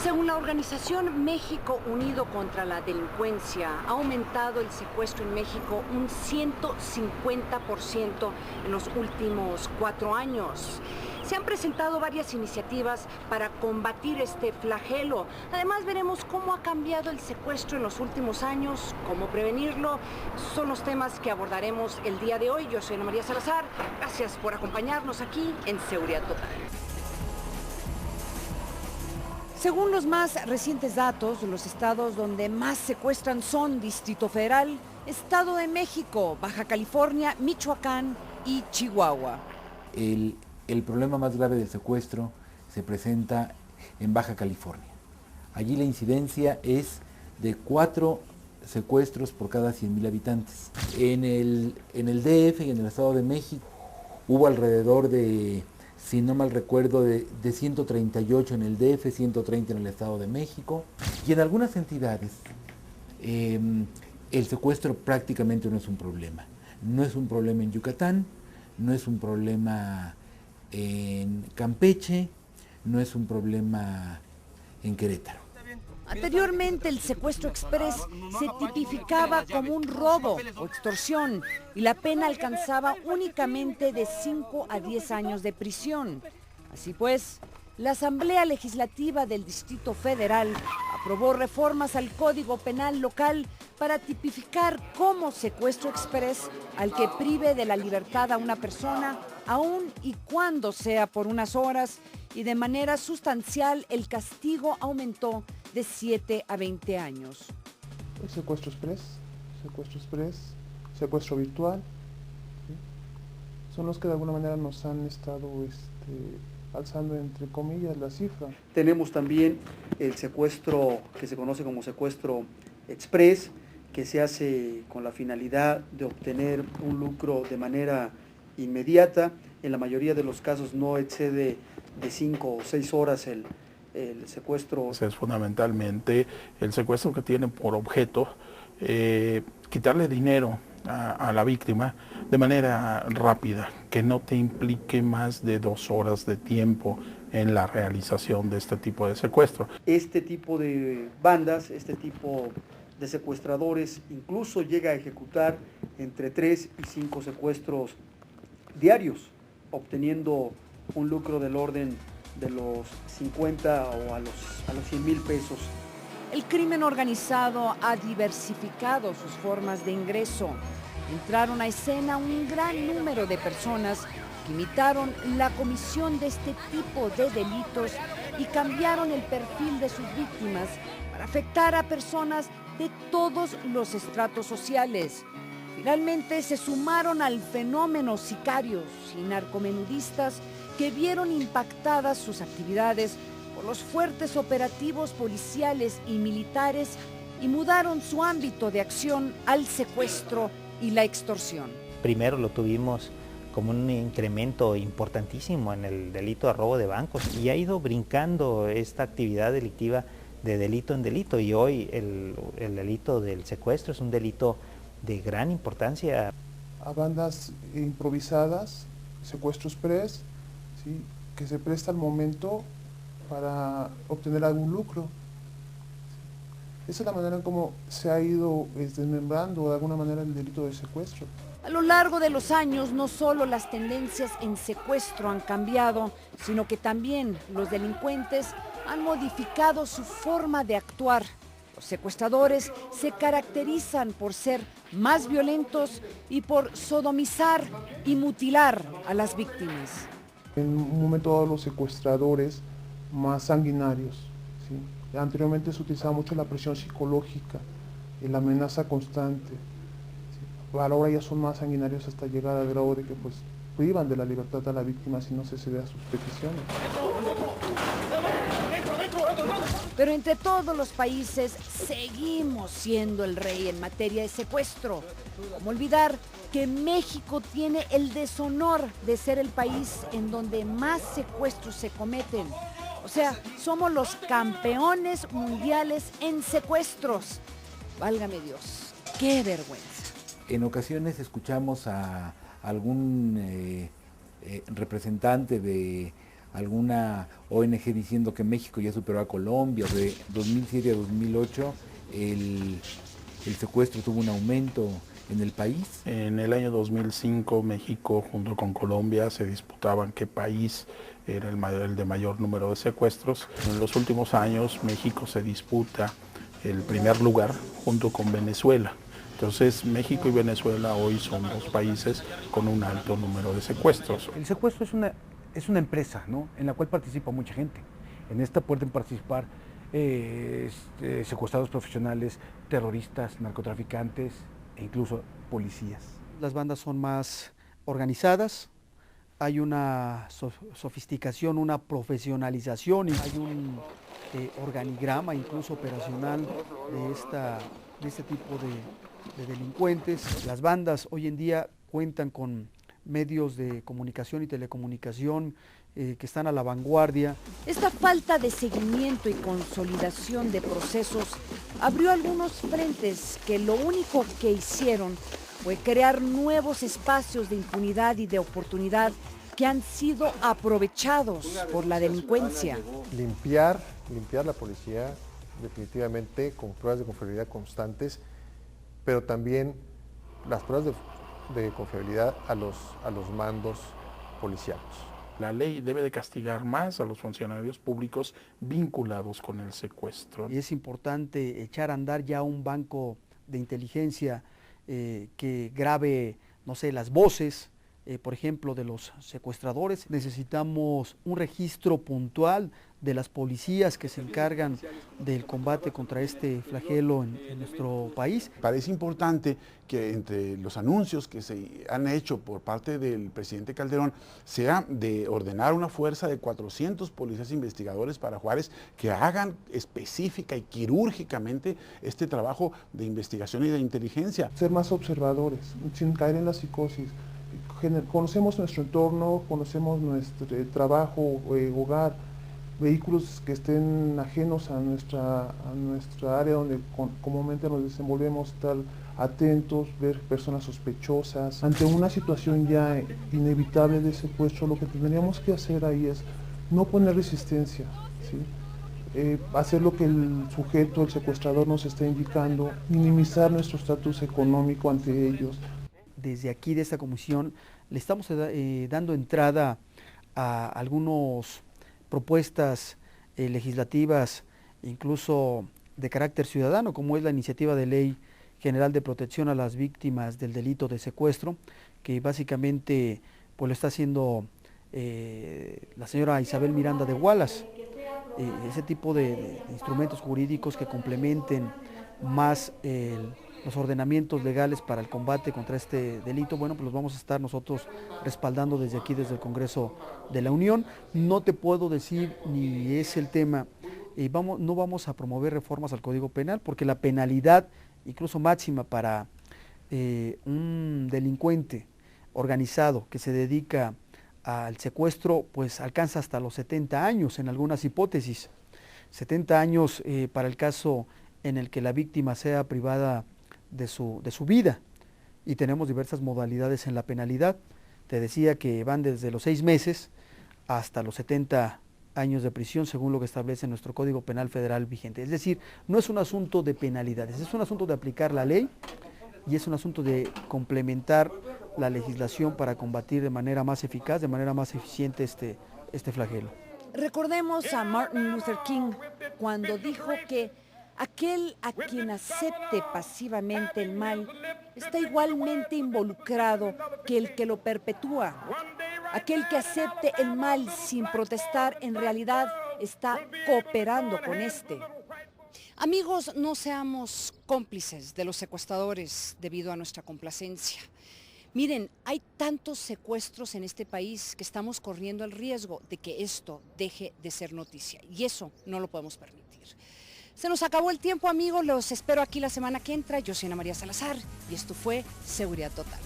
Según la organización México Unido contra la Delincuencia, ha aumentado el secuestro en México un 150% en los últimos 4 años. Se han presentado varias iniciativas para combatir este flagelo. Además, veremos cómo ha cambiado el secuestro en los últimos años, cómo prevenirlo. Son los temas que abordaremos el día de hoy. Yo soy Ana María Salazar. Gracias por acompañarnos aquí en Seguridad Total. Según los más recientes datos, los estados donde más secuestran son Distrito Federal, Estado de México, Baja California, Michoacán y Chihuahua. El problema más grave del secuestro se presenta en Baja California. Allí la incidencia es de 4 secuestros por cada 100,000 habitantes. En el DF y en el Estado de México hubo alrededor de, si no mal recuerdo, de 138 en el DF, 130 en el Estado de México. Y en algunas entidades el secuestro prácticamente no es un problema. No es un problema en Yucatán, no es un problema en Campeche, no es un problema en Querétaro. Anteriormente el secuestro express se tipificaba como un robo o extorsión y la pena alcanzaba únicamente de 5 a 10 años de prisión. Así pues, la Asamblea Legislativa del Distrito Federal aprobó reformas al Código Penal local para tipificar como secuestro express al que prive de la libertad a una persona, aun y cuando sea por unas horas, y de manera sustancial el castigo aumentó de 7 a 20 años. El secuestro express, secuestro virtual, ¿sí? Son los que de alguna manera nos han estado alzando, entre comillas, la cifra. Tenemos también el secuestro que se conoce como secuestro express, que se hace con la finalidad de obtener un lucro de manera inmediata. En la mayoría de los casos no excede de 5 o 6 horas el secuestro. Es fundamentalmente el secuestro que tiene por objeto quitarle dinero a la víctima de manera rápida, que no te implique más de 2 horas de tiempo en la realización de este tipo de secuestro. Este tipo de bandas, este tipo de secuestradores incluso llega a ejecutar entre 3 y 5 secuestros diarios, obteniendo un lucro del orden de los 50 o a los 100,000 pesos. El crimen organizado ha diversificado sus formas de ingreso. Entraron a escena un gran número de personas que imitaron la comisión de este tipo de delitos y cambiaron el perfil de sus víctimas para afectar a personas de todos los estratos sociales. Finalmente se sumaron al fenómeno sicarios y narcomenudistas que vieron impactadas sus actividades por los fuertes operativos policiales y militares y mudaron su ámbito de acción al secuestro y la extorsión. Primero lo tuvimos como un incremento importantísimo en el delito de robo de bancos y ha ido brincando esta actividad delictiva de delito en delito, y hoy el delito del secuestro es un delito de gran importancia. A bandas improvisadas, secuestro express, ¿sí? Que se presta al momento para obtener algún lucro. Esa es la manera en cómo se ha ido desmembrando de alguna manera el delito de secuestro. A lo largo de los años, no solo las tendencias en secuestro han cambiado, sino que también los delincuentes han modificado su forma de actuar. Los secuestradores se caracterizan por ser más violentos y por sodomizar y mutilar a las víctimas. En un momento dado los secuestradores más sanguinarios, ¿sí? Anteriormente se utilizaba mucho la presión psicológica y la amenaza constante, ¿sí? Ahora ya son más sanguinarios hasta llegar al grado de que pues privan de la libertad a la víctima si no se cede a sus peticiones. Pero entre todos los países seguimos siendo el rey en materia de secuestro. ¿Cómo olvidar que México tiene el deshonor de ser el país en donde más secuestros se cometen? O sea, somos los campeones mundiales en secuestros. Válgame Dios, qué vergüenza. En ocasiones escuchamos a algún representante de alguna ONG diciendo que México ya superó a Colombia, o de 2007 a 2008 el secuestro tuvo un aumento en el país. En el año 2005 México junto con Colombia se disputaban qué país era el de mayor número de secuestros. En los últimos años México se disputa el primer lugar junto con Venezuela. Entonces México y Venezuela hoy son dos países con un alto número de secuestros. El secuestro es una empresa, ¿no?, en la cual participa mucha gente. En esta pueden participar secuestrados profesionales, terroristas, narcotraficantes e incluso policías. Las bandas son más organizadas, hay una sofisticación, una profesionalización, y hay un organigrama incluso operacional de este tipo de delincuentes. Las bandas hoy en día cuentan con medios de comunicación y telecomunicación que están a la vanguardia. Esta falta de seguimiento y consolidación de procesos abrió algunos frentes que lo único que hicieron fue crear nuevos espacios de impunidad y de oportunidad que han sido aprovechados por la delincuencia. Limpiar la policía definitivamente con pruebas de confiabilidad constantes, pero también las pruebas de confiabilidad a los mandos policiales. La ley debe de castigar más a los funcionarios públicos vinculados con el secuestro. Y es importante echar a andar ya un banco de inteligencia que grabe, no sé, las voces, por ejemplo, de los secuestradores. Necesitamos un registro puntual de las policías que se encargan del combate contra este flagelo en nuestro país. Parece importante que entre los anuncios que se han hecho por parte del presidente Calderón sea de ordenar una fuerza de 400 policías investigadores para Juárez que hagan específica y quirúrgicamente este trabajo de investigación y de inteligencia. Ser más observadores, sin caer en la psicosis. Conocemos nuestro entorno, conocemos nuestro trabajo, hogar, vehículos que estén ajenos a nuestra área donde comúnmente nos desenvolvemos, estar atentos, ver personas sospechosas. Ante una situación ya inevitable de secuestro, lo que tendríamos que hacer ahí es no poner resistencia, ¿sí? Hacer lo que el sujeto, el secuestrador nos está indicando, minimizar nuestro estatus económico ante ellos. Desde aquí, de esta comisión, le estamos dando entrada a algunas propuestas legislativas, incluso de carácter ciudadano, como es la iniciativa de ley general de protección a las víctimas del delito de secuestro, que básicamente pues lo está haciendo la señora Isabel Miranda de Wallace. Ese tipo de instrumentos jurídicos que complementen más los ordenamientos legales para el combate contra este delito, bueno, pues los vamos a estar nosotros respaldando desde aquí, desde el Congreso de la Unión. No te puedo decir ni es el tema, no vamos a promover reformas al Código Penal, porque la penalidad, incluso máxima para un delincuente organizado que se dedica al secuestro, pues alcanza hasta los 70 años en algunas hipótesis. 70 años para el caso en el que la víctima sea privada de su vida, y tenemos diversas modalidades en la penalidad. Te decía que van desde los 6 meses hasta los 70 años de prisión, según lo que establece nuestro Código Penal Federal vigente. Es decir, no es un asunto de penalidades, es un asunto de aplicar la ley y es un asunto de complementar la legislación para combatir de manera más eficaz, de manera más eficiente este flagelo. Recordemos a Martin Luther King cuando dijo que aquel a quien acepte pasivamente el mal está igualmente involucrado que el que lo perpetúa. Aquel que acepte el mal sin protestar en realidad está cooperando con este. Amigos, no seamos cómplices de los secuestradores debido a nuestra complacencia. Miren, hay tantos secuestros en este país que estamos corriendo el riesgo de que esto deje de ser noticia, y eso no lo podemos permitir. Se nos acabó el tiempo, amigos, los espero aquí la semana que entra. Yo soy Ana María Salazar y esto fue Seguridad Total.